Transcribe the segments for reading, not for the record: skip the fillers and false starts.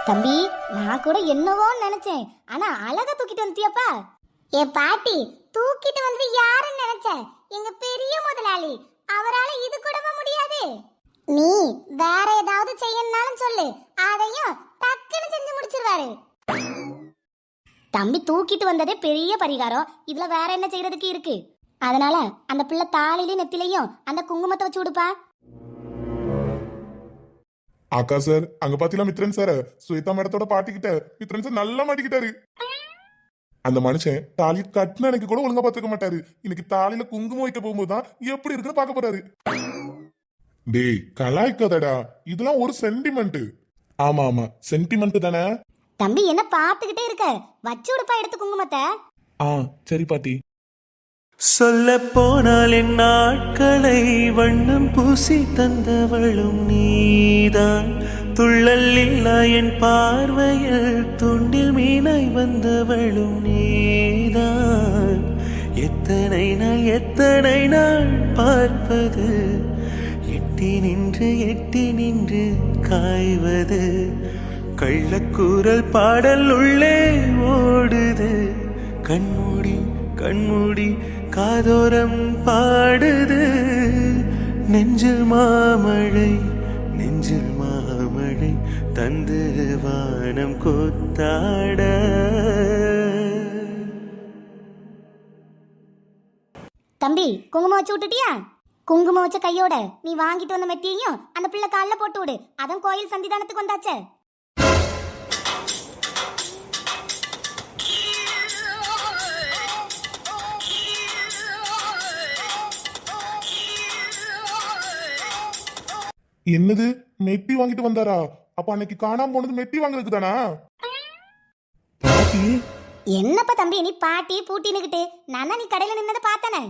தம்பி, நான் கூட என்னவோ நினைச்சேன். ஆனா அழகா தூக்கிட்டு வந்துட்டியப்பா. ஏ பாட்டி, தூக்கிட்டு வந்து யாருன்னு நினைச்ச? எங்க பெரிய முதலாளி. அவரால இது கூடவா முடியாது? நீ வேற ஏதாவது செய்யணும்னாலும் சொல்லு, அதையும் டக்குன்னு செஞ்சு முடிச்சிருவாரு. தம்பி தூக்கிட்டு வந்ததே பெரிய பரிகாரம். இதுல வேற என்ன செய்யறதுக்கு இருக்கு? அதனால அந்த பிள்ளை தாலிலையும் நெத்திலையும் அந்த குங்குமத்தை வச்சு விடுப்பா. அக்கா சார், அங்க பாத்தீங்களா மித்ரன் சார், ஸ்வேதா மேடத்தோட பாட்டிக்கிட்ட மித்ரன் சார் நல்லா மாட்டிக்கிட்டாரு. அந்த மனுஷன் தாலி கட்டின எனக்கு கூட ஒழுங்கா பாத்துக்க மாட்டாரு. இன்னைக்கு தாலியில குங்குமம் வைக்க போகும்போதுதான் எப்படி இருக்குன்னு பாக்க போறாரு. டேய் கலாய்க்காதடா, இதெல்லாம் ஒரு சென்டிமெண்ட். ஆமா ஆமா, சென்டிமெண்ட் தானே. தம்பி என்ன பாத்துக்கிட்டே இருக்க? வச்சு விடுப்பா எடுத்து குங்குமத்தை. சரி பாட்டி. சொல்ல போனால் என் நாட்களை வண்ணம் பூசி தந்தவளும் நீதான். துள்ளல் இல்லா என் பார்வையில் துண்டில் மீனாய் வந்தவளும் நீதான். எத்தனை நாள் பார்ப்பது, எட்டி நின்று காய்வது. கள்ளக்கூறல் பாடல் உள்ளே ஓடுது, கண்மூடி காதோரம் பாடுது. நெஞ்சில் மாமழை தந்து வானம் கொத்தாட. தம்பி குங்குமம் வச்சு விட்டுட்டியா? குங்குமம் வச்ச கையோட நீ வாங்கிட்டு வந்த மெட்டியையும் அந்த பிள்ளை கால்ல போட்டு விடு. அதான் கோயில் சந்திதானத்துக்கு வந்தாச்சே. என்னது, மெட்டி வாங்கிட்டு வந்தாரா? அப்ப அன்னைக்கு காணாம போனது மெட்டி வாங்குறதுக்கு தானா? பாட்டி என்னப்பா தம்பி நீ பாட்டி பூட்டினுக்கிட்டு? நானா நீ கடையில நின்னதை பார்த்தனே.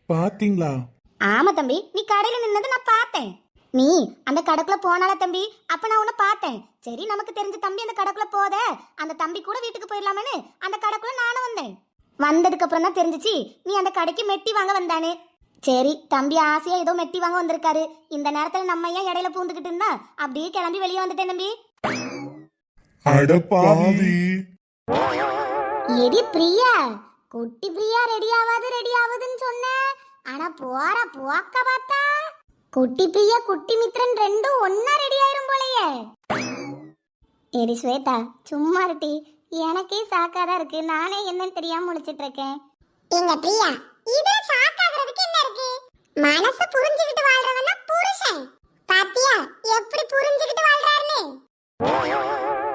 பாத்தீங்களா? ஆமா தம்பி, நீ கடையில நின்னதை நான் பார்த்தேன். நீ அந்த கடைக்குள்ள போனால தம்பி, அப்ப நான் உன்னை பார்த்தேன். சரி, நமக்கு தெரிஞ்ச தம்பி அந்த கடைக்குள்ள போத, அந்த தம்பி கூட வீட்டுக்கு போயிடலாமேன்னு அந்த கடைக்குள்ள நானும் வந்தேன். வந்ததுக்கு அப்புறம் தான் தெரிஞ்சிச்சு நீ அந்த கடைக்கு மெட்டி வாங்க வந்தானே. சரி, தம்பி ஆசையா ஏதோ மெட்டி வாங்க வந்திருக்காரு. இந்த நேரத்துல நம்ம ஏன் இடையில பூந்துக்கிட்டு இருந்தா? அப்படியே கிளம்பி வெளியே வந்துட்டேன் தம்பி. அடப்பாவி. எடி பிரியா, குட்டி பிரியா ரெடி ஆகுதுன்னு சொன்ன. ஆனா போற போக்க பார்த்தா குட்டி பிரியா குட்டி மித்ரன் ரெண்டும் ஒன்னா ரெடி ஆயிரும் போலயே. எடி ஸ்வேதா, சும்மா இருட்டி. எனக்கே சாக்காதான் இருக்கு. நானே என்னன்னு தெரியாம முழிச்சிட்டு இருக்கேன். எங்க பிரியா, இது சாக்காகிறதுக்கு என்ன இருக்கு? மனசு புரிஞ்சுக்கிட்டு வாழ்றவன் தான் புருஷன். பாத்தியா எப்படி புரிஞ்சுக்கிட்டு வாழ்றாருன்னு?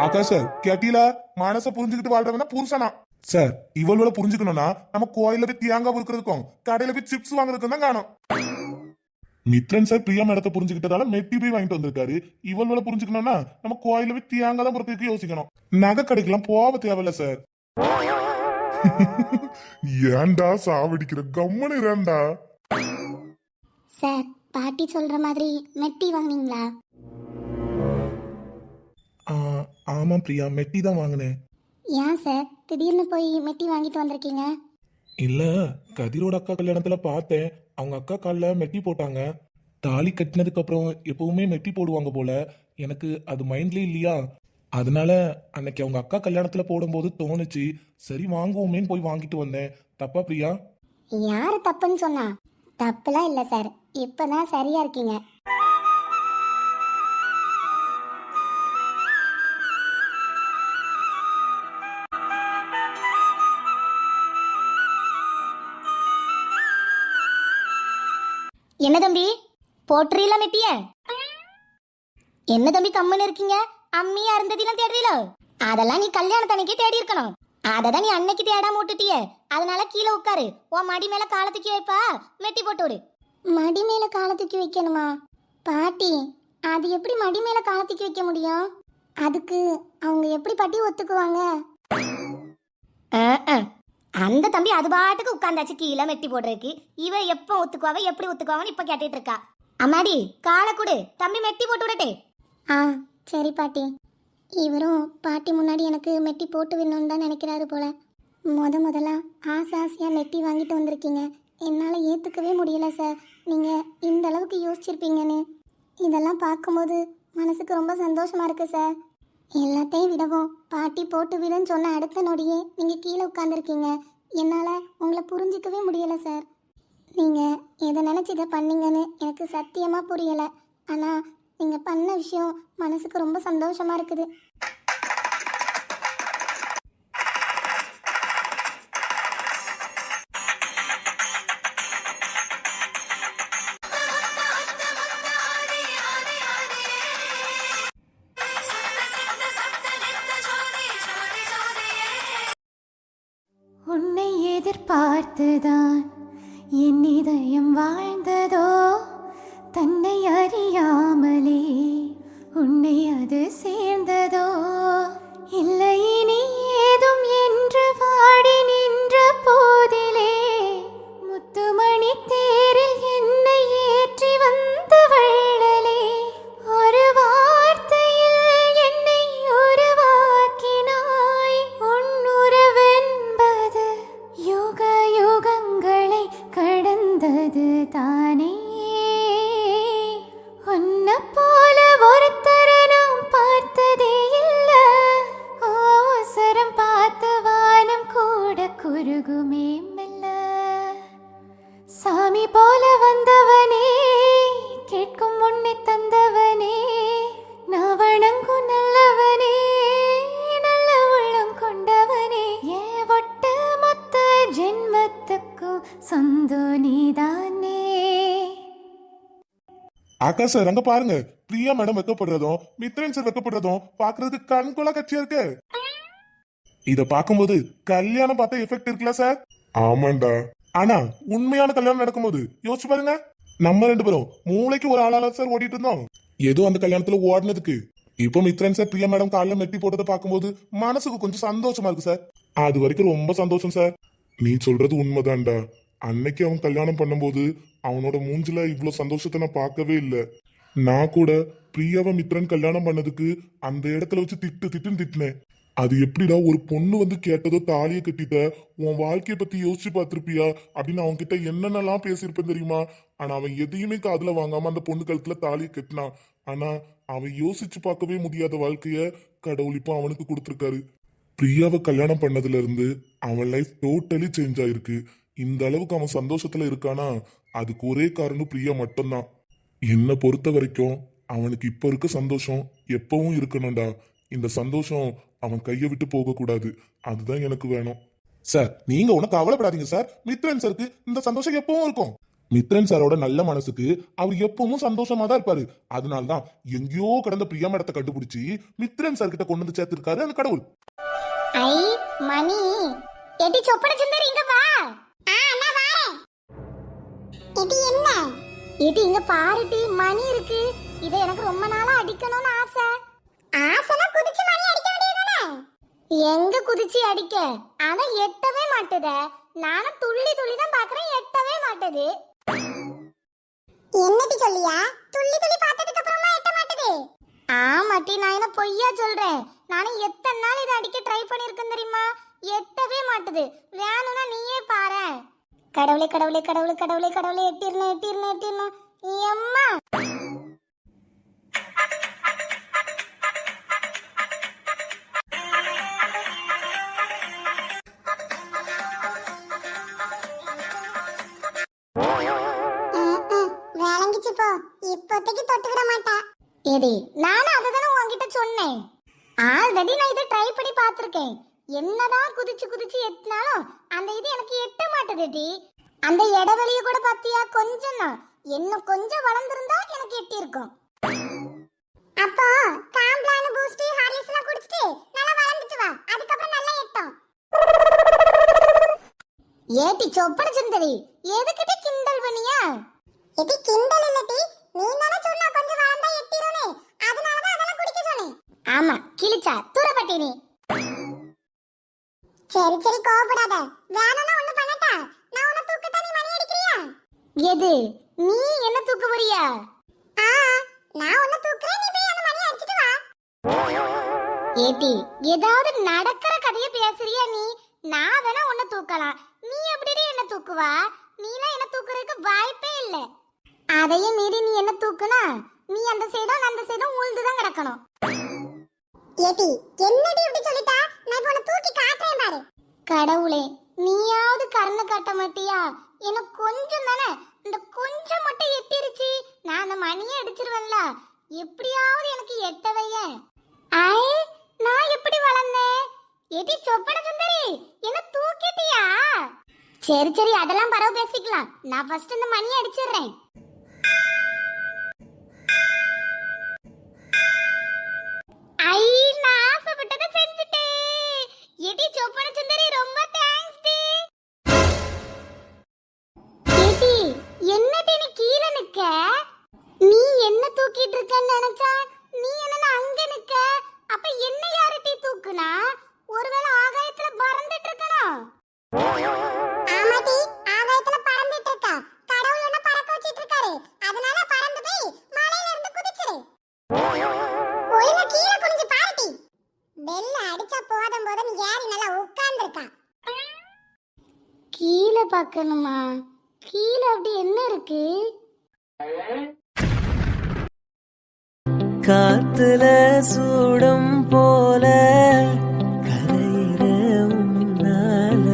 அக்கா சார், கேட்டீங்களா? மனச புரிஞ்சுக்கிட்டு வாழ்றவனா புருஷனா? சார், இவளோட புரிஞ்சுக்கணும்னா நம்ம கோயில போய் தேங்காய் பொறுக்கிறதுக்கும் கடையில போய் சிப்ஸ் வாங்குறதுக்கும் தான் காணும். மித்ரன் சார் பிரியா மேடத்தை புரிஞ்சுக்கிட்டதால மெட்டி போய் வாங்கிட்டு வந்திருக்காரு. இவளோட புரிஞ்சுக்கணும்னா நம்ம கோயில போய் தேங்காய் தான் பொறுக்கிறதுக்கு யோசிக்கணும். நகை கடைக்கெல்லாம் போக தேவையில்ல சார். ஏன்டா சாவடிக்கிற? கம்மனு ஏன்டா? சார், பாட்டி சொல்ற மாதிரி மெட்டி வாங்குனீங்களா? ஆமா பிரியா, மெட்டி தான் வாங்கினேன். ஏன் சார் திடீர்னு போய் மெட்டி வாங்கிட்டு வந்திருக்கீங்க? இல்ல, கதிரோட அக்கா கல்யாணத்துல பார்த்தேன். அவங்க அக்கா கால்ல மெட்டி போட்டாங்க. தாலி கட்டினதுக்கு அப்புறம் எப்பவுமே மெட்டி போடுவாங்க போல. எனக்கு அது மைண்ட்லயே இல்லையா, அதனால அன்னைக்கு அவங்க அக்கா கல்யாணத்துல போடும்போது தோணுச்சு, சரி வாங்குவோமேன்னு போய் வாங்கிட்டு வந்தேன். தப்பா பிரியா? யாரு தப்புன்னு சொன்னா? தப்புலாம் இல்ல சார், இப்பதான் சரியா இருக்கீங்க. என்ன தம்பி, போட்டுறீல மெட்டிய? என்ன தம்பி கம்முன்னு இருக்கீங்க? அம்மியா இருந்ததெல்லாம் தேடுறீல? அதெல்லாம் நீ கல்யாணத்தன்னைக்கே தேடி இருக்கணும். அததான் நீ அன்னைக்கு தேடாம விட்டுட்டிய. அதனால கீழே உட்காரு, உன் மடி மேல காலை தூக்கி வைப்பா. மெட்டி போட்டு விடு. மடி மேல காலை தூக்கி வைக்கணுமா? பாட்டி, அது எப்படி மடி மேல காலை தூக்கி வைக்க முடியும்? அதுக்கு அவங்க எப்படி பாட்டி ஒத்துக்குவாங்க? அந்த தம்பி அது பாட்டுக்கு உட்கார்ந்தாச்சு கீழே மெட்டி போடுறதுக்கு. இவ எப்ப ஒத்துக்குவாவ, எப்படி ஒத்துக்குவாவன்னு இப்ப கேட்டுட்டு இருக்கா. அம்மாடி காலை கொடு, தம்பி மெட்டி போட்டு விடட்டே. சரி பாட்டி. இவரும் பாட்டி முன்னாடி எனக்கு மெட்டி போட்டு விடணும்னு தான் நினைக்கிறாரு போல. முதல்ல ஆசையா மெட்டி வாங்கிட்டு வந்திருக்கீங்க. என்னால் ஏற்றுக்கவே முடியல சார், நீங்கள் இந்த அளவுக்கு யோசிச்சிருப்பீங்கன்னு. இதெல்லாம் பார்க்கும்போது மனசுக்கு ரொம்ப சந்தோஷமா இருக்கு சார். எல்லாத்தையும் விடவும் பாட்டி போட்டு விடுன்னு சொன்ன அடுத்த நொடியே நீங்கள் கீழே உட்காந்துருக்கீங்க. என்னால் உங்களை புரிஞ்சிக்கவே முடியலை சார். நீங்கள் எதை நினச்சி இதை பண்ணீங்கன்னு எனக்கு சத்தியமாக புரியலை. ஆனால் நீங்கள் பண்ண விஷயம் மனசுக்கு ரொம்ப சந்தோஷமாக இருக்குது. உன்னை எதிர்பார்த்துதான் என் இதயம் வாழ்ந்ததோ, தன்னை அறியாமலே உன்னை அது சேர்ந்ததோ, இல்லை இனி ஏதும் என்று வாடி நின்ற போதிலே முத்துமணி தேரில் என்னை ஏற்றி வந்த வள்ளலே, ஒரு வார்த்தையில் என்னை உருவாக்கினாய். உன்னுறவென்பது யுக யுகங்களை கடந்தது தானே. உன்ன போல ஒருத்தரை நான் பார்த்ததே இல்ல, அவசரம் பார்த்து வானம் கூட குறுகுமே மெல்ல. சாமி போல வந்தவனே, கேட்கும் முன்னே தந்தவனே, நான் வணங்கும் நல்லவனே, நல்ல உள்ளம் கொண்டவனே, ஏ ஒட்டு மொத்த ஜென்மத்துக்கும் சொந்த நீதானே. ஆகாஷ் சார் அங்க பாருங்க, பிரியா மேடம் வைக்கப்படுறதும் மித்ரன் சார் வைக்கப்படுறதும் பாக்குறதுக்கு கண்கொள்ளா கட்சியா இருக்கு. இத பாக்கும்போது கல்யாணம் பார்த்த எஃபெக்ட் இருக்குல்ல சார்? ஆமாண்டா. ஆனா உண்மையான கல்யாணம் நடக்கும்போது யோசிச்சு பாருங்க, நம்ம 2 பேரும் மூளைக்கு ஒரு ஆளால சார் ஓடிட்டு இருந்தோம். ஏதோ அந்த கல்யாணத்துல ஓடினதுக்கு இப்போ மித்ரன் சார் பிரியா மேடம் காலைல மெட்டி போட்டதை பார்க்கும்போது மனசுக்கு கொஞ்சம் சந்தோஷமா இருக்கு சார். அது வரைக்கும் ரொம்ப சந்தோஷம் சார். நீ சொல்றது உண்மைதான்டா. அன்னைக்கு அவன் கல்யாணம் பண்ணும்போது அவனோட மூஞ்சில இவ்வளவு சந்தோஷத்தை நான் பார்க்கவே இல்லை. நான் கூட பிரியாவை மித்ரன் கல்யாணம் பண்ணதுக்கு அந்த இடத்துல வச்சு திட்டுன்னு திட்டினேன். அது எப்படிடா ஒரு பொண்ணு வந்து கேட்டதோ தாலியை கட்டிட்ட, உன் வாழ்க்கைய பத்தி யோசிச்சு பார்த்திருப்பியா அப்படின்னு அவன் கிட்ட என்னென்னலாம் பேசியிருப்பேன் தெரியுமா? ஆனா அவன் எதையுமே காதுல வாங்காம அந்த பொண்ணு கழுத்துல தாலியை கட்டினான். ஆனா அவன் யோசிச்சு பார்க்கவே முடியாத வாழ்க்கைய கடவுள் இப்போ அவனுக்கு கொடுத்துருக்காரு. பிரியாவை கல்யாணம் பண்ணதுல இருந்து அவன் லைஃப் டோட்டலி சேஞ்ச் ஆயிருக்கு. இந்த அளவுக்கு அவன் சந்தோஷத்துல இருக்கானா அதுக்கு ஒரே காரணம் பிரியா மட்டும்தான். என்னை பொறுத்த வரைக்கும் அவனுக்கு இப்ப இருக்க சந்தோஷம் எப்பவும் இருக்கணும்டா. இந்த சந்தோஷம் அவன் கையை விட்டு போக கூடாது. அதுதான் எனக்கு வேணும் சார். நீங்க ஒன்னும் கவலைப்படாதீங்க சார். மித்ரன் சாருக்கு இந்த சந்தோஷம் எப்பவும் இருக்கும். மித்ரன் சாரோட நல்ல மனசுக்கு அவர் எப்பவும் சந்தோஷமா தான் இருப்பாரு. அதனால்தான் எங்கேயோ கடந்த பிரியா மேடத்தை கண்டுபிடிச்சி மித்ரன் சார் கிட்ட கொண்டு வந்து சேர்த்திருக்காரு அந்த கடவுள். ஐ மணி எடி சொப்பன சுந்தரி இங்க வா. நான் வாரேன். இது என்ன? இது இங்க பாருடி, மணி இருக்கு. இதை எனக்கு ரொம்ப நாளா அடிக்கணும்னு ஆசை. ஆசைனா குதிச்சு மணி அடிக்க வேண்டியதுதானே? எங்க குதிச்சு அடிக்க, ஆனா எட்டவே மாட்டுதே. நானும் துள்ளி துள்ளி தான் பாக்குறேன், எட்டவே மாட்டுது. என்னடி சொல்லியா? துள்ளி துள்ளி பார்த்ததுக்கு அப்புறமா எட்ட மாட்டது? ஆமாட்டி, நான் என்ன பொய்யா சொல்றேன்? நானும் எத்தனை நாள் இதை அடிக்க ட்ரை பண்ணிருக்கேன் தெரியுமா? எட்டவே மாட்டுது. வேணும்னா நீயே பாரு. கடவுளே கடவுளே கடவுளே கடவுளே கடவுளே, எட்டிரணும் எம்மா. வேலங்கிச்சு போ, இப்போதைக்கு தொட்டு விட மாட்டா. ஏடி, நானும் அததானே உன்கிட்ட சொன்னேன். ஆல்ரெடி நான் இதை ட்ரை பண்ணி பார்த்திருக்கேன். என்னதான் குதிச்சு குதிச்சு எட்டினாலும் அந்த இது எனக்கு எட்ட மாட்டேதுடி. அந்த இடைவெளிய கூட பாத்தியா? கொஞ்சம் தான், இன்னும் கொஞ்சம் வளர்ந்திருந்தா எனக்கு எட்டி இருக்கும். அப்போ காம்ப்ளான் பூஸ்ட் ஹார்லிக்ஸ்லாம் குடிச்சிட்டு நல்லா வளர்ந்துட்டு வா, அதுக்கப்புறம் நல்லா எட்டும். ஏட்டி சொப்பன சுந்தரி, எதுக்கிட்ட கிண்டல் பண்ணியா? இது கிண்டல் இல்லடி, நீ தான சொன்னா கொஞ்சம் வளர்ந்தா எட்டிரும்னு, அதனால தான் அதெல்லாம் குடிக்க சொன்னேன். ஆமா, கிழிச்சா தூரப்பட்டி நீ. சரி சரி கோபப்படாத. வேணும்னா ஒண்ணு பண்ணட்டா, நான் உன்னை தூக்கட்டா, நீ மணி அடிக்கிறியா? எது? நீ என்ன தூக்க போறியா? ஆ, நான் உன்னை தூக்குறேன், நீ போய் அந்த மணி அடிச்சிட்டு வா. ஏட்டி, ஏதாவது நடக்கிற கதைய பேசுறியா நீ? நான் வேணா உன்னை தூக்கலாம், நீ எப்படி என்ன தூக்குவா? நீலாம் என்ன தூக்குறதுக்கு வாய்ப்பே இல்லை. அதையும் மீறி நீ என்ன தூக்குனா நீ அந்த சைடும் அந்த சைடும் உழுந்துதான் கிடக்கணும். ஏடி என்னடி இப்படி சொல்லிட்டா? நான் இப்ப உன்னை தூக்கி காட்டுறேன் பாரு. கடவுளே, நீயாவது கருணை காட்ட மாட்டியா? எனக்கு கொஞ்சம் தானே, இந்த கொஞ்சம் மட்டும் எட்டிருச்சு, நான் அந்த மணியை அடிச்சிருவேன்ல. எப்படியாவது எனக்கு எட்ட வையேன். ஐ, நான் எப்படி வளர்ந்தேன்? எடி சொப்பன சுந்தரி, என்ன தூக்கிட்டியா? சரி சரி, அதெல்லாம் பரவ பேசிக்கலாம். நான் ஃபர்ஸ்ட் இந்த மணியை அடிச்சிடுறேன். ஐ, நான் ஆசைப்பட்டதை செஞ்சுட்டேன். எடி சொப்பன சுந்தரி, ரொம்ப தேங்க்ஸ் டி. எடி, என்னடி நீ கீழே நிக்க? நீ என்ன தூக்கிட்டு இருக்கன்னு நினைச்சா நீ என்ன அங்க நிக்க? அப்ப என்ன யாரடி தூக்குனா? ஒருவேளை ஆகாயத்துல பறந்துட்டு இருக்கணும். ஆமாடி, ஆகாயத்துல பறந்துட்டு இருக்கா. கடவுள் உன்னை பறக்க வச்சிட்டு இருக்காரு. அதனால பறந்து போய் மலையில இருந்து குதிச்சிரு. ஒழுங்கா கீழே குனிஞ்சு பாருடி. பெல்ல அடிச்சா போதும் போதும் ஏறி நல்லா உட்கார்ந்துருக்கா. கீழே பார்க்கணுமா? கீழே அப்படி என்ன இருக்கு? காத்துல சூடும் போல கரையிற உன்னால,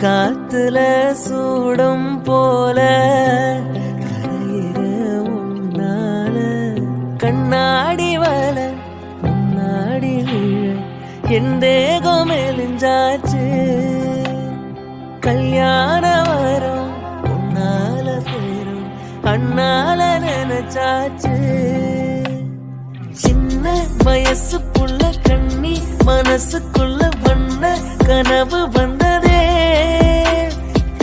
காத்துல சூடும் போல கரையிற உன்னால, கண்ணாடி வல முன்னாடி விழ என் தேகம் மெலிஞ்சாச்சு, கல்யாண வரும் உன்னால பேரும் அண்ணால நினைச்சாச்சு, சின்ன வயசுக்குள்ள கண்ணி மனசுக்குள்ள வண்ண கனவு வந்ததே,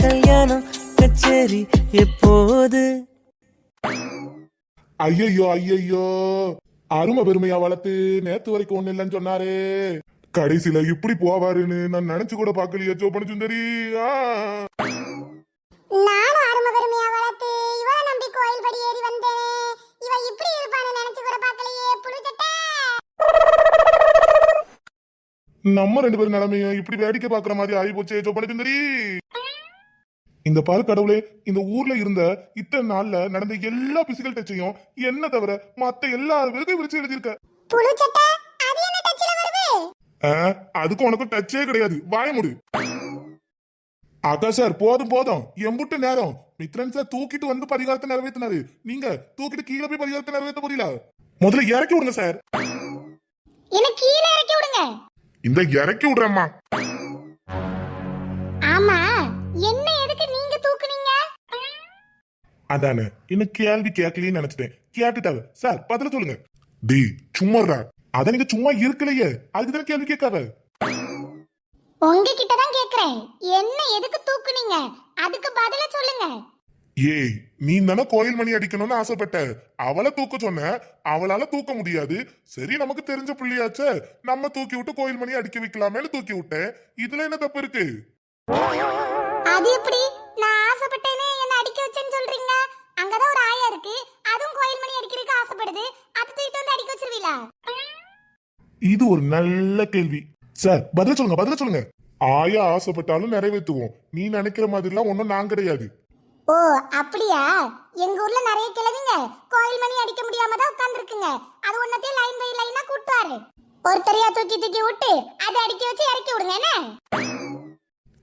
கல்யாணம் கச்சேரி எப்போது? ஐயையோ ஐயையோ, அருமை பெருமையா வளர்த்து நேத்து வரைக்கும் ஒண்ணு இல்லைன்னு சொன்னாரு, கடைசியில இப்படி போவாருன்னு நான் நினைச்சு கூட பாக்கலையே சொப்பன சுந்தரி. நானும் அருமை பெருமையா வளர்த்து இவளை நம்பி கோயில் படி ஏறி வந்தேன். இவ இப்படி இருப்பான்னு நினைச்சு கூட பார்க்கலையே புழுச்சட்டை. நம்ம ரெண்டு பேரும் நிலைமையும் இப்படி வேடிக்கை பாக்குற மாதிரி ஆகி போச்சே சொப்பன சுந்தரி. இந்த பாரு கடவுளே, இந்த ஊர்ல இருந்த இத்தனை நாள்ல நடந்த எல்லா பிசிக்கல் டச்சையும் என்ன தவிர மத்த எல்லா பேருக்கும் விரிச்சு எழுதியிருக்க. புழுச்சட்டை, அது என்ன டச்சில வருது? அதுக்கும் உனக்கும் டச்சே கிடையாது, வாய முடு. அக்கா சார், போதும் போதும், எம்புட்டு நேரம் மித்ரன் சார் தூக்கிட்டு வந்து பரிகாரத்தை நிறைவேற்றினாரு, நீங்க தூக்கிட்டு கீழே போய் பரிகாரத்தை நிறைவேற்ற புரியல. முதல்ல இறக்கி விடுங்க சார். என்ன கீழே இறக்கி விடுங்க. இந்த இறக்கி விடுறேம்மா. ஆமா, என்ன எதுக்கு நீங்க தூக்குனீங்க? அதானே, இன்னும் கேள்வி கேட்கலன்னு நினைச்சிட்டேன், கேட்டுட்டாங்க சார், பதில சொல்லுங்க. டி சும்மா அத நீங்க சும்மா இருக்கலையே, அதுக்குதான் கேள்வி கேட்காத. உங்ககிட்ட தான் கேக்குறேன், என்ன எதுக்கு தூக்குனீங்க? அதுக்கு பதில சொல்லுங்க. ஏய், நீ தானே கோயில் மணி அடிக்கணும்னு ஆசைப்பட்ட, அவளை தூக்க சொன்ன, அவளால தூக்க முடியாது. சரி, நமக்கு தெரிஞ்ச பிள்ளையாச்சே, நம்ம தூக்கி விட்டு கோயில் மணி அடிக்க வைக்கலாமேனு தூக்கி விட்டேன். இதுல என்ன தப்பு இருக்கு? அது எப்படி? நான் ஆசைப்பட்டேனே என்ன அடிக்க வச்சேன்னு சொல்றீங்க? அங்கதான் ஒரு ஆயா இருக்கு, அதுவும் கோயில் மணி அடிக்கிறதுக்கு ஆசைப்படுது, அது தூக்கிட்டு வந்து அடிக்க வச்சிருவீங்களா? இது ஒரு நல்ல கேள்வி சார், பதில சொல்லுங்க, பதில சொல்லுங்க. ஆயா ஆசைப்பட்டாலும் நிறைவேற்றுவோம், நீ நினைக்கிற மாதிரிலாம் ஒன்னும் நான் கிடையாது. ஓ அப்படியா? எங்க ஊர்ல நிறைய கிழவிங்க கோயில் மணி அடிக்க முடியாம தான் உட்கார்ந்துருக்குங்க. அது ஒன்னத்தையும் லைன் பை லைனா கூட்டுவாரு. ஒருத்தரையா தூக்கி தூக்கி விட்டு அதை அடிக்க வச்சு இறக்கி விடுங்க. என்ன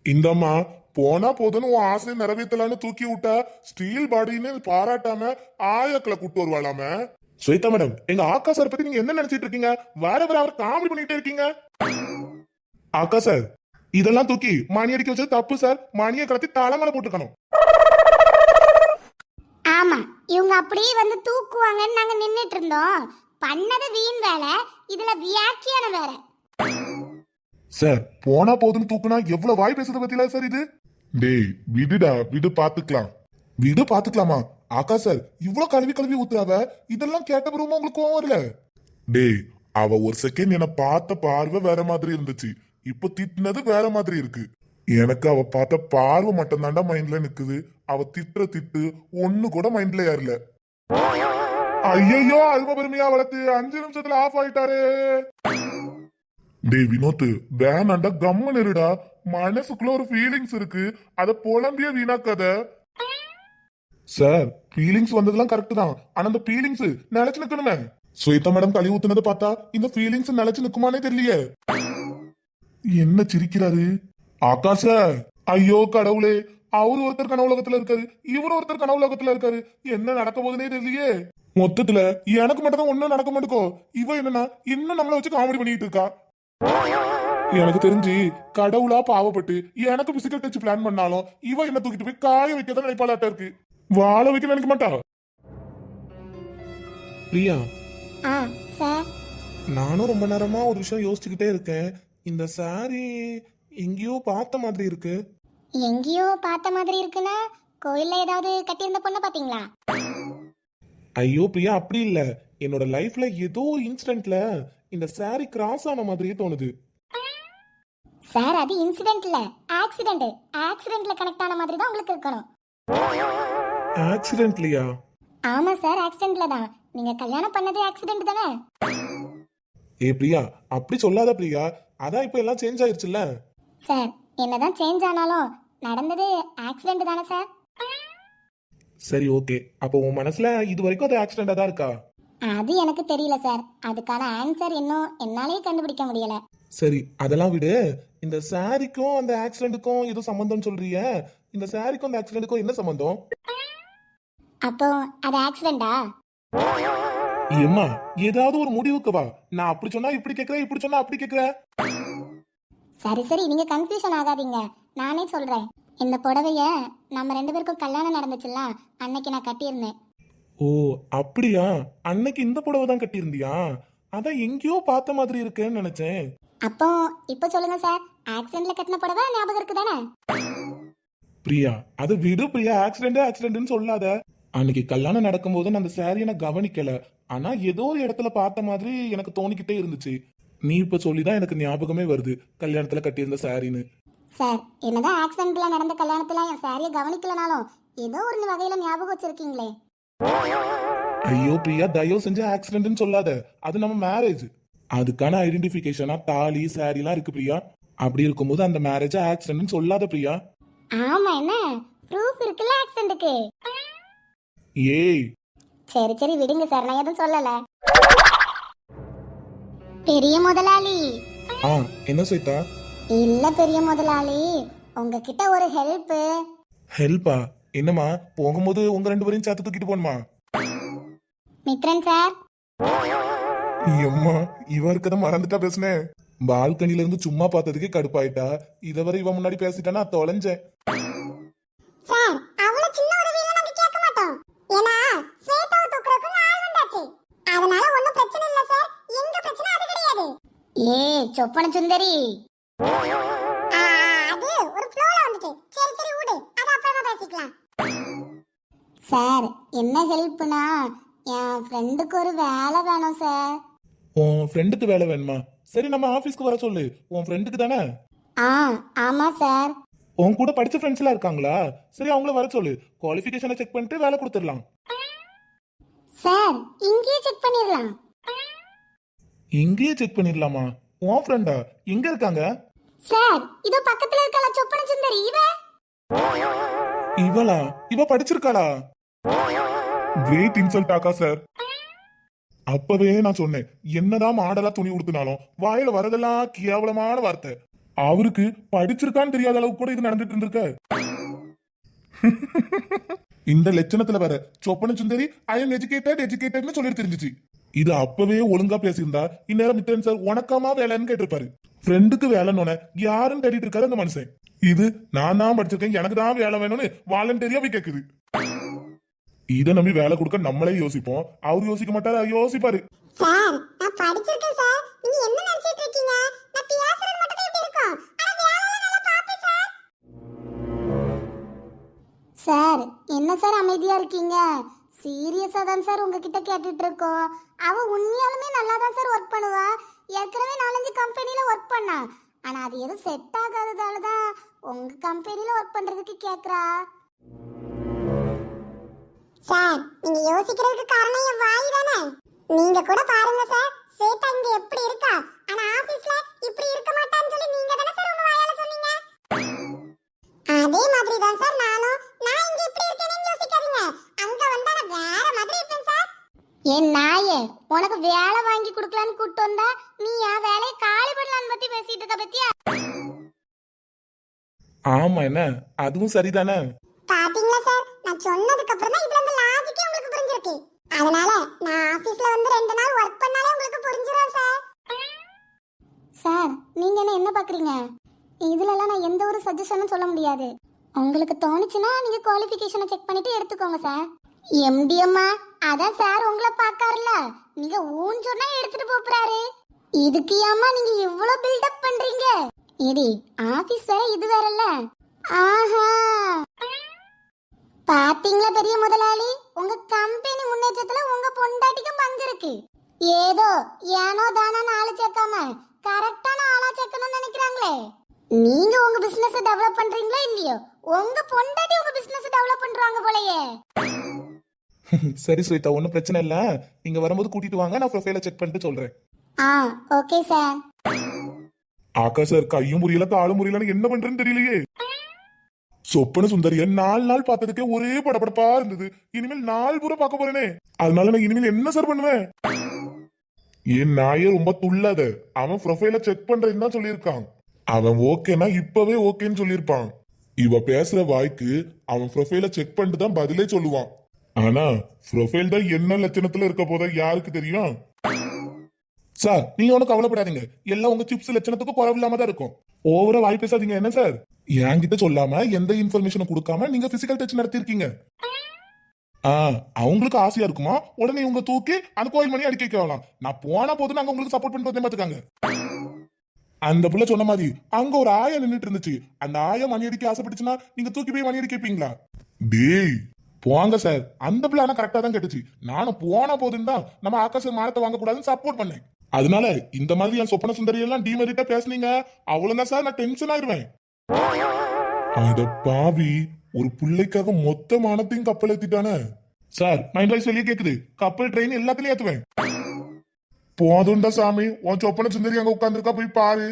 இந்தம்மா போனா போதுன்னு உன் ஆசையை நிறைவேற்றலான்னு தூக்கி விட்டா ஸ்டீல் பாடின்னு பாராட்டாம ஆயாக்களை கூட்டு வருவாளாம. ஸ்வேதா மேடம், எங்க ஆக்கா சார் பத்தி நீங்க என்ன நினைச்சிட்டு இருக்கீங்க? வேற வேற அவர் காமெடி பண்ணிட்டே இருக்கீங்க. ஆக்கா சார், இதெல்லாம் தூக்கி மணி அடிக்க வச்சது தப்பு சார், மணியை கலத்தி தலைமலை போட்டுக்கணும். ஆமா, இவங்க அப்படியே வந்து தூக்குவாங்கன்னு நாங்க நின்னுட்டு இருந்தோம். பண்ணது வீண் வேலை, இதுல வியாக்கியானம் வேற. சார், போனா போதுன்னு தூக்குனா எவ்வளவு வாய் பேசுறது பத்தில சார் இது. டேய் விடுடா, விடு பாத்துக்கலாம். விடு பாத்துக்கலாமா? ஆக்கா சார், இவ்வளவு கழுவி கழுவி ஊத்துறாவ, இதெல்லாம் கேட்ட பிறகு உங்களுக்கு கோவம் வரல? டேய், அவ ஒரு செகண்ட் என்ன பார்த்த பார்வை வேற மாதிரி இருந்துச்சு, இப்ப திட்டினது வேற மாதிரி இருக்கு. எனக்கு அவ பார்த்த பார்வை மட்டும் தாண்டா மைண்ட்ல நிக்குது, அவ திட்டுற திட்டு ஒண்ணு கூட மைண்ட்ல ஏறல. ஐயோ, அல்வ பெருமையா வளர்த்து 5 நிமிஷத்துல ஆஃப் ஆயிட்டாரு. டேய் வினோத், வேணாண்டா, கம்மன் இருடா, மனசுக்குள்ள ஒரு ஃபீலிங்ஸ் இருக்கு, அத புலம்பிய வீணாக்காத. சார், ஃபீலிங்ஸ் வந்ததெல்லாம் கரெக்ட் தான், ஆனா அந்த ஃபீலிங்ஸ் நிலைச்சு நிக்கணுமே. ஸ்வேதா மேடம் கழுவி ஊத்துனதை பார்த்தா இந்த ஃபீலிங்ஸ் நிலைச்சு நிக்குமானே தெரியலையே. என்ன சிரிக்கிறாரு ஆகாஷ? ஐயோ கடவுளே, அவரு ஒருத்தர் கனவுலகத்துல இருக்காரு, இவரு ஒருத்தர் கனவுலகத்துல இருக்காரு. என்ன நடக்க போகுதுன்னே தெரியலையே. மொத்தத்துல எனக்கு மட்டும் தான் ஒண்ணும் நடக்க மாட்டேக்கோ. இவ என்னன்னா இன்னும் நம்மள வச்சு காமெடி பண்ணிட்டு இருக்கா. எனக்கு தெரிஞ்சு கடவுளா பாவப்பட்டு எனக்கு பிசிக்கல் டச் பிளான் பண்ணாலும் இவ என்ன தூக்கிட்டு போய் காய வைக்கதான் நினைப்பாளாட்ட இருக்கு. வாழ வைக்க நினைக்க மாட்டா. பிரியா, ஆ சார். நானும் ரொம்ப நேரமா ஒரு விஷயம் யோசிச்சுக்கிட்டே இருக்கேன். இந்த சாரி எங்கேயோ பார்த்த மாதிரி இருக்கு. எங்கேயோ பார்த்த மாதிரி இருக்குன்னா கோயில்ல ஏதாவது கட்டியிருந்த பொண்ணை பாத்தீங்களா? ஐயோ பிரியா, அப்படி இல்ல. என்னோட லைஃப்ல ஏதோ ஒரு இன்சிடென்ட்ல இந்த சாரி கிராஸ் ஆன மாதிரியே தோணுது. சார் அது இன்சிடென்ட் இல்ல, ஆக்சிடென்ட். ஆக்சிடென்ட்ல கனெக்ட் ஆன மாதிரி தான் உங்களுக்கு இருக்கணும். ஆக்சிடென்ட்லியா? ஆமா சார், ஆக்சிடென்ட்ல தான். நீங்க கல்யாணம் பண்ணதே ஆக்சிடென்ட் தானே? ஏ பிரியா, அப்படி சொல்லாத பிரியா. அதான் இப்ப எல்லாம் சேஞ்ச் ஆயிருச்சுல்ல. சார் என்னதான் சேஞ்ச் ஆனாலும் நடந்தது ஆக்சிடென்ட் தானே சார்? சரி ஓகே, அப்போ உன் மனசுல இது வரைக்கும் அது ஆக்சிடென்டா தான் இருக்கா? அது எனக்கு தெரியல சார். அதுக்கான ஆன்சர் இன்னும் என்னாலே கண்டுபிடிக்க முடியல. சரி அதெல்லாம் விடு. இந்த சாரிக்கும் அந்த ஆக்சிடென்ட்டுக்கும் ஏதோ சம்பந்தம் சொல்றிய. இந்த சாரிக்கும் அந்த ஆக்சிடென்ட்டுக்கும் என்ன சம்பந்தம்? அப்போ அது ஆக்சிடென்டா? ஏம்மா, ஏதாவது ஒரு முடிவுக்கு வா. நான் அப்படி சொன்னா இப்படி கேக்குறேன், இப்படி சொன்னா அப்படி கேக்குறேன். சரி சரி, நீங்க கன்ஃபியூஷன் ஆகாதீங்க. நானே சொல்றேன். இந்த புடவைய நம்ம 2 பேருக்கும் கல்யாணம் நடந்துச்சுல்ல, அன்னைக்கு நான் கட்டியிருந்தேன். ஓ அப்படியா? அன்னைக்கு இந்த புடவை தான் கட்டியிருந்தியா? அதான் எங்கேயோ பார்த்த மாதிரி இருக்கேன்னு நினைச்சேன். அப்போ இப்போ சொல்லுங்க சார், ஆக்சிடென்ட்ல கட்டின புடவை ஞாபகம் இருக்கு தானே? பிரியா, அது விடு பிரியா. ஆக்சிடென்ட்னு சொல்லாத. அன்னைக்கு கல்யாணம் நடக்கும்போது நான் அந்த சாரியை நான் கவனிக்கல. ஆனா ஏதோ ஒரு இடத்துல பார்த்த மாதிரி எனக்கு தோணிக்கிட்டே இருந்துச்சு. நீ இப்ப சொல்லிதான் எனக்கு ஞாபகமே வருது கல்யாணத்துல கட்டியிருந்த சாரின்னு. சார் என்னதான் ஆக்சிடென்ட்ல நடந்த கல்யாணத்துல என் சாரியை கவனிக்கலனாலும் ஏதோ ஒரு வகையில ஞாபகம் வச்சிருக்கீங்களே. ஐயோ பிரியா, தயவு செஞ்சு ஆக்சிடென்ட்னு சொல்லாத. அது நம்ம மேரேஜ். அதுக்கான ஐடென்டிபிகேஷனா தாலி சாரி எல்லாம் இருக்கு பிரியா. அப்படி இருக்கும்போது அந்த மேரேஜ் ஆக்சிடென்ட்னு சொல்லாத பிரியா. ஆமா, என்ன ப்ரூஃப் இருக்குல்ல ஆக்சிடென்ட்க்கு? ஏய் சரி சரி விடுங்க சார், நான் எதுவும் சொல்லல. பெரிய முதலாளி. என்ன ஸ்வேதா? இல்ல பெரிய முதலாளி, உங்ககிட்ட ஒரு ஹெல்ப். ஹெல்ப்பா? என்னம்மா? போகும்போது உங்க 2 பேரையும் சேர்த்து தூக்கிட்டு போணுமா? மித்ரன் சார். எம்மா, இவ இருக்கத மறந்துட்டா பேசுனேன். பால்கனில இருந்து சும்மா பார்த்ததுக்கே கடுப்பாயிட்டா. இதவரை இவ முன்னாடி பேசிட்டானா தொலைஞ்சேன். சார் அவ்வளவு சின்ன உதவியெல்லாம் நாங்க கேட்க மாட்டோம். ஏன்னா ஸ்வேதாவை தூக்குறதுக்கு ஆள் வந்தாச்சு. அதனால ஒண்ணும் பிரச்சனை இல்ல சார். எங்க பிரச்சனை அது கிடையாது. ஏ சொப்பன சுந்தரி. அது ஒரு ஃப்ளோல வந்துச்சு. சரி சரி விடு, அது அப்புறமா பேசிக்கலாம். சார் என்ன ஹெல்ப்னா, என் ஃப்ரெண்டுக்கு ஒரு வேலை வேணும் சார். உன் ஃப்ரெண்டுக்கு வேலை வேணுமா? சரி நம்ம ஆபீஸ்க்கு வர சொல்லு. உன் ஃப்ரெண்டுக்கு தானே? ஆமா சார். உன் கூட படிச்ச ஃப்ரெண்ட்ஸ் எல்லாம் இருக்காங்களா? சரி அவங்கள வர சொல்லு. குவாலிஃபிகேஷனை செக் பண்ணிட்டு வேலை கொடுத்துடலாம். சார் இங்கேயே செக் பண்ணிடலாம். இங்கேயே செக் பண்ணிடலாமா? உன் ஃப்ரெண்டா? எங்க இருக்காங்க? சார் இதோ பக்கத்துல இருக்கல சொப்பன சுந்தரி, இவளா? இவ படிச்சிருக்காளா? கிரேட் இன்சல்ட் ஆக்கா சார். அப்பவே நான் சொன்னேன், என்னதான் மாடலா துணி உடுத்தினாலும் வாயில வரதெல்லாம் கேவலமான வார்த்தை. அவருக்கு படிச்சிருக்கான்னு தெரியாத அளவுக்கு கூட இது நடந்துட்டு இருந்திருக்க. இந்த லட்சணத்துல வர சொப்பன சுந்தரி ஐ எம் எஜுகேட்டட்னு சொல்லிட்டு தெரிஞ்சிச்சு. இது அப்பவே ஒழுங்கா பேசியிருந்தா இந்நேரம் மித்ரன் சார் உனக்காமா வேலைன்னு கேட்டிருப்பாரு. ஃப்ரெண்டுக்கு வேலைன்னு யாரும் தேடிட்டு இருக்காரு அந்த மனுஷன். இது நான் தான் படிச்சிருக்கேன், எனக்கு தான் வேலை வேணும்னு வாலண்டரியா போய் கேக்குது. இதை நம்பி வேலை கொடுக்க நம்மளே யோசிப்போம், அவர் யோசிக்க மாட்டாரு, யோசிப்பாரு. சார் நான் படிச்சிருக்கேன் சார். நீங்க என்ன நினைச்சிட்டு இருக்கீங்க? நான் பேசுறது மட்டும் தான் இப்படி இருக்கும். ஆனா வேலைல நல்லா பாப்பேன் சார். சார் என்ன சார் அமைதியா இருக்கீங்க? சீரியஸா தான் சார் உங்ககிட்ட கேட்டுட்டு இருக்கோம். அவ உண்மையாலுமே நல்லா தான் சார் ஒர்க் பண்ணுவா. ஏற்கனவே 4-5 கம்பெனில ஒர்க் பண்ணா. ஆனா அது எதுவும் செட் ஆகாததால தான் உங்க கம்பெனில ஒர்க் பண்றதுக்கு கேக்குறா. சார் நீங்க யோசிக்கிறதுக்கு காரணம் என் வாய் தானே. நீங்க கூட பாருங்க சார், ஸ்வேதா இங்க எப்படி இருக்கா, ஆனா ஆபீஸ்ல இப்படி இருக்க மாட்டான்னு சொல்லி நீங்க தானே சார் உங்க வாயால சொன்னீங்க. அதே மாதிரி தான் சார் நானும். நான் இங்க இப்படி இருக்கேன்னு யோசிக்காதீங்க. அங்க வந்தா நான் வேற மாதிரி இருப்பேன் சார். என் நாயே, உனக்கு நீ என் வேலையை காலி பண்ணலான்னு பத்தி பேசிட்டு இருக்க பத்தியா? ஆமா என்ன அதுவும் சரிதானே. பாத்தீங்களா சார், நான் சொன்னதுக்கு அப்புறம் தான் இதுல இந்த லாஜிக்கே உங்களுக்கு புரிஞ்சிருக்கு. அதனால நான் ஆபீஸ்ல வந்து 2 நாள் ஒர்க் பண்ணாலே உங்களுக்கு புரிஞ்சிரும் சார். சார் நீங்க என்ன பாக்குறீங்க? இதுலலாம் நான் எந்த ஒரு சஜஷனும் சொல்ல முடியாது. உங்களுக்கு தோணுச்சுன்னா நீங்க குவாலிஃபிகேஷனை செக் பண்ணிட்டு எடுத்துக்கோங்க சார். எம்டி அம்மா, அதான் சார் உங்களை பார்க்காருல்ல, நீங்க ஊன் சொன்னா எடுத்துட்டு போறாரு. இதுக்கு ஏம்மா நீங்க இவ்வளவு பில்டப் பண்றீங்க? ஏடி ஆபீஸ் வேற இது வேறல்ல. ஆஹா, பாத்தீங்களா பெரிய முதலாளி, உங்க கம்பெனி முன்னேற்றத்துல உங்க பொண்டாட்டிக்கும் பங்கு இருக்கு. ஏதோ ஏனோ தானோ ஆளு சேர்க்காம கரெக்டான ஆளா சேர்க்கணும்னு நினைக்கிறாங்களே. நீங்க உங்க பிசினஸ் டெவலப் பண்றீங்களா இல்லையோ, உங்க பொண்டாட்டி உங்க பிசினஸ் டெவலப் பண்றாங்க போலயே. சரி ஸ்வேதா, ஒன்றும் பிரச்சனை இல்லை. நீங்க வரும்போது கூட்டிட்டு வாங்க, நான் ப்ரொஃபைலை செக் பண்ணிட்டு சொல்றேன். Okay sir. ஆக்கா சார், கையும் முறியல காலும் முறியலன்னு என்ன பண்றேன்னு தெரியலையே. சொப்பன சுந்தரிய 4 நாள் பார்த்ததுக்கே ஒரே படபடப்பா இருந்தது. இனிமேல் 4 பூரா பார்க்க போறேனே. அதனால நான் இனிமேல் என்ன சார் பண்ணுவேன்? என் நாயே ரொம்ப துள்ளாத. அவன் ப்ரொஃபைல செக் பண்றேன்னு தான் சொல்லியிருக்கான். அவன் ஓகேனா இப்பவே ஓகேன்னு சொல்லியிருப்பான். இவ பேசுற வாய்க்கு அவன் ப்ரொஃபைல செக் பண்ணிட்டு தான் பதிலே சொல்லுவான். ஆனா ப்ரொஃபைல் தான் என்ன லட்சணத்துல இருக்க போத யாருக்கு தெரியும்? சார் நீங்க ஒன்னும் கவலைப்படாதீங்க, எல்லாம் உங்க சிப்ஸ் லட்சணத்துக்கு குறவு இல்லாம தான் இருக்கும். ஓவரா வாய் பேசாதீங்க என்ன சார். என்கிட்ட சொல்லாம எந்த இன்ஃபர்மேஷனும் கொடுக்காம நீங்க பிசிக்கல் டச் நடத்திருக்கீங்க. அவங்களுக்கு ஆசையா இருக்குமா, உடனே உங்க தூக்கி அந்த கோயில் மணி அடிக்க வைக்கலாம். நான் போனா போது நாங்க உங்களுக்கு சப்போர்ட் பண்ணிட்டு வந்தேன் பாத்துக்காங்க. அந்த புள்ள சொன்ன மாதிரி அங்க ஒரு ஆயா நின்னுட்டு இருந்துச்சு. அந்த ஆயா மணி அடிக்க ஆசைப்பட்டுச்சுன்னா நீங்க தூக்கி போய் மணி அடிக்க வைப்பீங்களா? டேய் போங்க சார், அந்த பிள்ளை ஆனா கரெக்டா தான் கேட்டுச்சு. நானும் போனா போதுன்னு தான் நம்ம ஆகாச மானத்தை வாங்க கூடாதுன்னு சப்போர்ட் பண்ணேன். அதனால இந்த மாதிரி என் சொப்பன சுந்தரி எல்லாம் டிமெரிட்டா பேசுனீங்க, அவ்வளவுதான் சார் நான் டென்ஷன் ஆயிருவேன். அட பாவி, ஒரு பிள்ளைக்காக மொத்த மானத்தையும் கப்பல் ஏத்திட்டானே. சார் மைண்ட் வாய்ஸ் வெளியே கேக்குது, கப்பல் ட்ரெயின் எல்லாத்துலயும் ஏத்துவேன். போதும்டா சாமி, உன் சொப்பன சுந்தரி அங்க உட்கார்ந்துருக்கா, போய் பாரு.